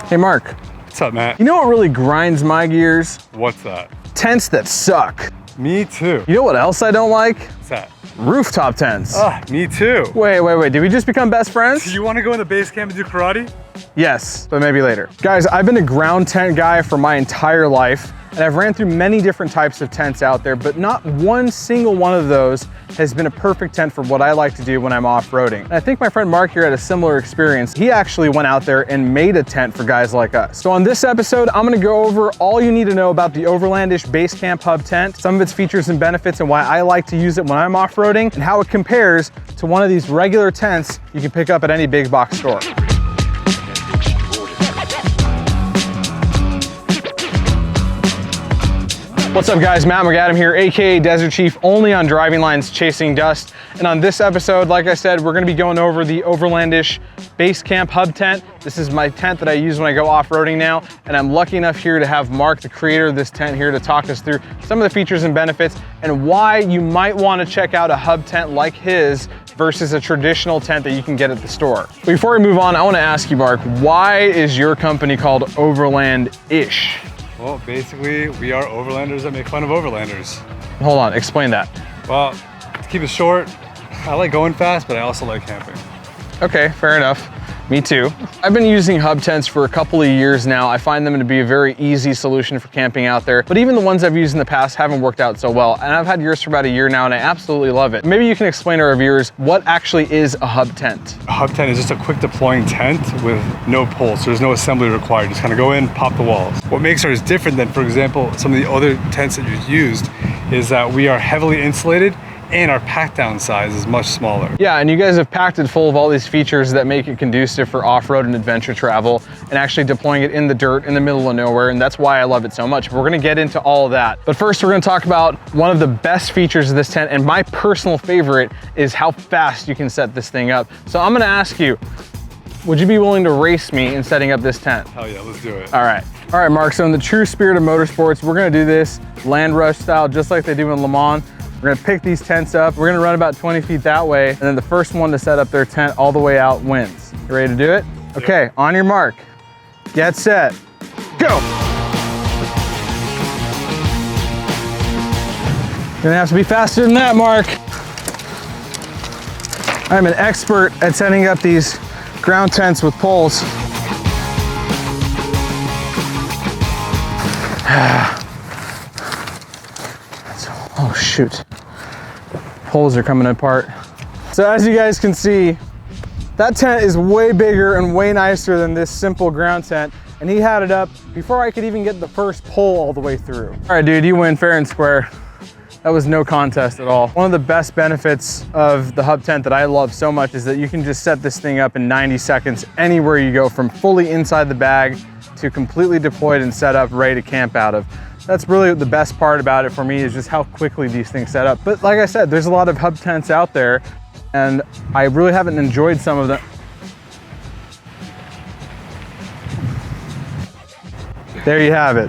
Hey Mark. What's up, Matt? You know what really grinds my gears? What's that? Tents that suck. Me too. You know what else I don't like? What's that? Rooftop tents. Me too. Wait, did we just become best friends? Do you want to go in the base camp and do karate? Yes, but maybe later. Guys, I've been a ground tent guy for my entire life, and I've ran through many different types of tents out there, but not one single one of those has been a perfect tent for what I like to do when I'm off-roading. And I think my friend Mark here had a similar experience. He actually went out there and made a tent for guys like us. So on this episode, I'm gonna go over all you need to know about the Overlandish Base Camp Hub tent, some of its features and benefits and why I like to use it when I'm off-roading, and how it compares to one of these regular tents you can pick up at any big box store. What's up guys, Matt McAdam here, AKA Desert Chief, only on Driving Lines Chasing Dust. And on this episode, like I said, we're gonna be going over the Overlandish Base Camp Hub tent. This is my tent that I use when I go off-roading now. And I'm lucky enough here to have Mark, the creator of this tent, here to talk us through some of the features and benefits and why you might wanna check out a hub tent like his versus a traditional tent that you can get at the store. Before we move on, I wanna ask you, Mark, why is your company called Overlandish? Well, basically, we are overlanders that make fun of overlanders. Hold on, explain that. Well, to keep it short, I like going fast, but I also like camping. Okay, fair enough. Me too. I've been using hub tents for a couple of years now. I find them to be a very easy solution for camping out there, but even the ones I've used in the past haven't worked out so well. And I've had yours for about a year now and I absolutely love it. Maybe you can explain to our viewers what actually is a hub tent. A hub tent is just a quick deploying tent with no poles, so there's no assembly required. Just kind of go in, pop the walls. What makes ours different than, for example, some of the other tents that you've used is that we are heavily insulated and our pack down size is much smaller. Yeah, and you guys have packed it full of all these features that make it conducive for off-road and adventure travel and actually deploying it in the dirt in the middle of nowhere, and that's why I love it so much. We're gonna get into all of that. But first we're gonna talk about one of the best features of this tent, and my personal favorite is how fast you can set this thing up. So I'm gonna ask you, would you be willing to race me in setting up this tent? Hell yeah, let's do it. All right, Mark, so in the true spirit of motorsports, we're gonna do this land rush style, just like they do in Le Mans. We're gonna pick these tents up. We're gonna run about 20 feet that way, and then the first one to set up their tent all the way out wins. You ready to do it? Okay, on your mark, get set, go. You're gonna have to be faster than that, Mark. I'm an expert at setting up these ground tents with poles. Oh shoot, poles are coming apart. So as you guys can see, that tent is way bigger and way nicer than this simple ground tent, and he had it up before I could even get the first pole all the way through. All right, dude, you win fair and square. That was no contest at all. One of the best benefits of the hub tent that I love so much is that you can just set this thing up in 90 seconds anywhere you go, from fully inside the bag to completely deployed and set up, ready to camp out of. That's really the best part about it for me, is just how quickly these things set up. But like I said, there's a lot of hub tents out there, and I really haven't enjoyed some of them. There you have it.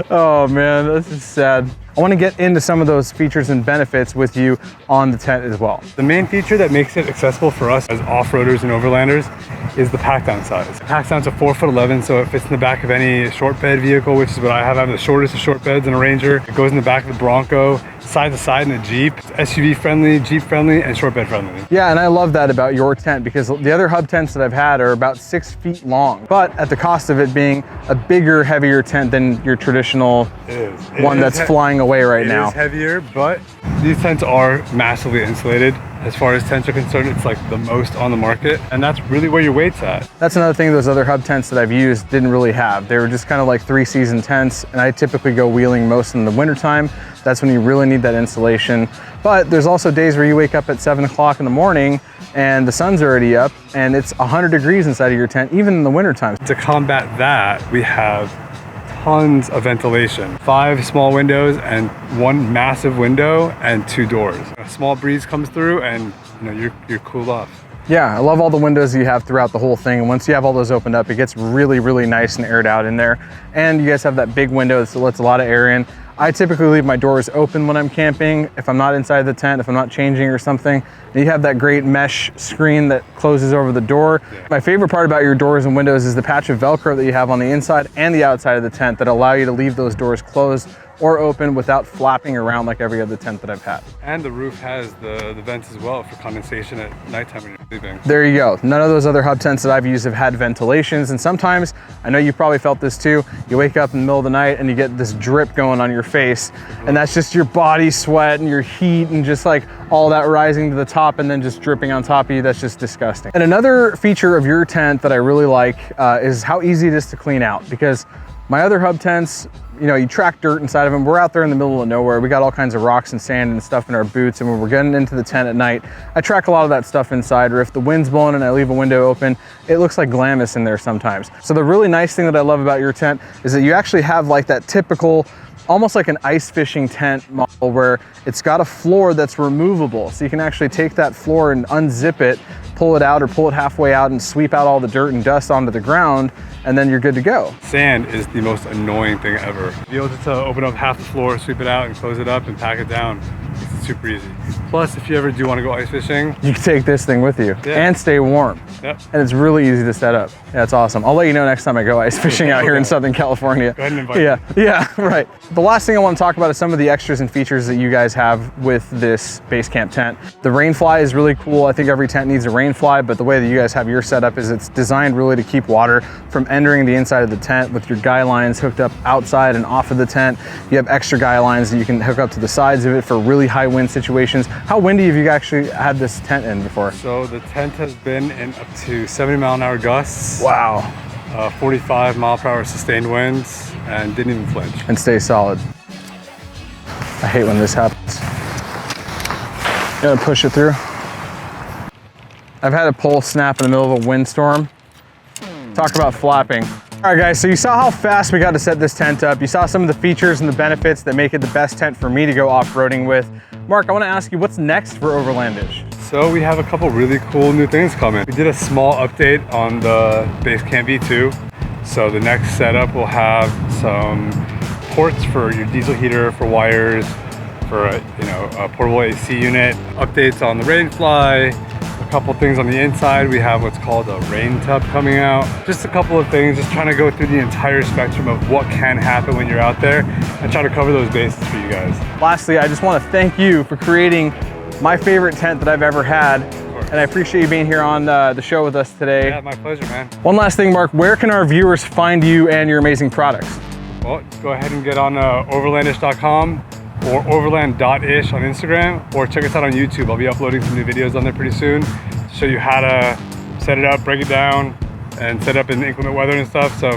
Oh man, this is sad. I want to get into some of those features and benefits with you on the tent as well. The main feature that makes it accessible for us as off-roaders and overlanders is the pack down size. It packs down to 4'11", so it fits in the back of any short bed vehicle, which is what I have. I have the shortest of short beds in a Ranger. It goes in the back of the Bronco, side to side in a Jeep. It's SUV friendly, Jeep friendly, and short bed friendly. Yeah, and I love that about your tent, because the other hub tents that I've had are about 6 feet long, but at the cost of it being a bigger, heavier tent than your traditional one that's flying away right now. It is heavier, but these tents are massively insulated. As far as tents are concerned, it's like the most on the market, and that's really where your weight's at. That's another thing those other hub tents that I've used didn't really have. They were just kind of like 3-season tents, and I typically go wheeling most in the wintertime. That's when you really need that insulation. But there's also days where you wake up at 7 o'clock in the morning and the sun's already up and it's 100 degrees inside of your tent, even in the wintertime. To combat that, we have tons of ventilation. 5 small windows and 1 massive window and 2 doors. A small breeze comes through and you're cooled off. Yeah, I love all the windows you have throughout the whole thing. And once you have all those opened up, it gets really, really nice and aired out in there. And you guys have that big window that lets a lot of air in. I typically leave my doors open when I'm camping, if I'm not inside the tent, if I'm not changing or something. And you have that great mesh screen that closes over the door. Yeah. My favorite part about your doors and windows is the patch of Velcro that you have on the inside and the outside of the tent that allow you to leave those doors closed or open without flapping around like every other tent that I've had. And the roof has the vents as well for condensation at nighttime when you're sleeping. There you go. None of those other hub tents that I've used have had ventilations, and sometimes, I know you probably felt this too, you wake up in the middle of the night and you get this drip going on your face, and that's just your body sweat and your heat and just like all that rising to the top and then just dripping on top of you. That's just disgusting. And another feature of your tent that I really like is how easy it is to clean out, because my other hub tents, you know, you track dirt inside of them. We're out there in the middle of nowhere. We got all kinds of rocks and sand and stuff in our boots. And when we're getting into the tent at night, I track a lot of that stuff inside. Or if the wind's blowing and I leave a window open, it looks like Glamis in there sometimes. So the really nice thing that I love about your tent is that you actually have like that typical, almost like an ice fishing tent model where it's got a floor that's removable. So you can actually take that floor and unzip it, pull it out or pull it halfway out and sweep out all the dirt and dust onto the ground, and then you're good to go. Sand is the most annoying thing ever. Be able to open up half the floor, sweep it out and close it up and pack it down. It's super easy. Plus, if you ever do want to go ice fishing, you can take this thing with you and stay warm. Yep. And it's really easy to set up. Yeah, it's awesome. I'll let you know next time I go ice fishing out here in Southern California. Go ahead and invite me. Yeah, right. The last thing I want to talk about is some of the extras and features that you guys have with this base camp tent. The rain fly is really cool. I think every tent needs a rain fly, but the way that you guys have your setup is it's designed really to keep water from entering the inside of the tent with your guy lines hooked up outside and off of the tent. You have extra guy lines that you can hook up to the sides of it for really high wind situations. How windy have you actually had this tent in before? So the tent has been in up to 70-mile-an-hour gusts. Wow. 45-mile-per-hour sustained winds, and didn't even flinch. And stay solid. I hate when this happens. Gotta push it through. I've had a pole snap in the middle of a windstorm. Talk about flapping. All right guys, so you saw how fast we got to set this tent up. You saw some of the features and the benefits that make it the best tent for me to go off-roading with. Mark, I want to ask you, what's next for Overlandish? So we have a couple really cool new things coming. We did a small update on the Basecamp V2. So the next setup will have some ports for your diesel heater, for wires, for a portable AC unit, updates on the rainfly, a couple things on the inside. We have what's called a rain tub coming out. Just a couple of things, just trying to go through the entire spectrum of what can happen when you're out there and try to cover those bases for you guys. Lastly, I just want to thank you for creating my favorite tent that I've ever had. And I appreciate you being here on the show with us today. Yeah, my pleasure, man. One last thing, Mark, where can our viewers find you and your amazing products? Well, just go ahead and get on overlandish.com or overland.ish on Instagram, or check us out on YouTube. I'll be uploading some new videos on there pretty soon to show you how to set it up, break it down, and set up in inclement weather and stuff. So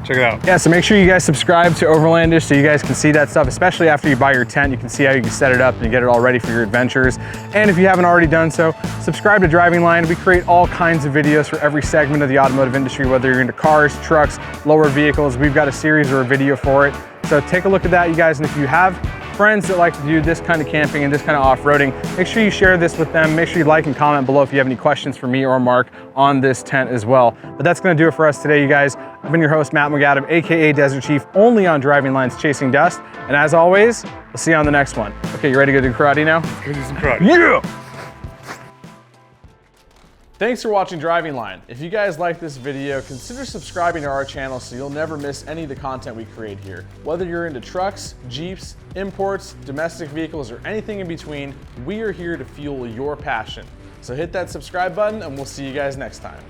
check it out. Yeah, so make sure you guys subscribe to Overlandish so you guys can see that stuff, especially after you buy your tent. You can see how you can set it up and get it all ready for your adventures. And if you haven't already done so, subscribe to Driving Line. We create all kinds of videos for every segment of the automotive industry, whether you're into cars, trucks, lower vehicles. We've got a series or a video for it. So take a look at that, you guys. And if you have friends that like to do this kind of camping and this kind of off-roading, make sure you share this with them. Make sure you like and comment below if you have any questions for me or Mark on this tent as well. But that's gonna do it for us today, you guys. I've been your host, Matt McAdam, AKA Desert Chief, only on Driving Lines Chasing Dust. And as always, we'll see you on the next one. Okay, you ready to go do karate now? Let's go do some karate. Yeah! Thanks for watching Driving Line. If you guys like this video, consider subscribing to our channel so you'll never miss any of the content we create here. Whether you're into trucks, Jeeps, imports, domestic vehicles, or anything in between, we are here to fuel your passion. So hit that subscribe button and we'll see you guys next time.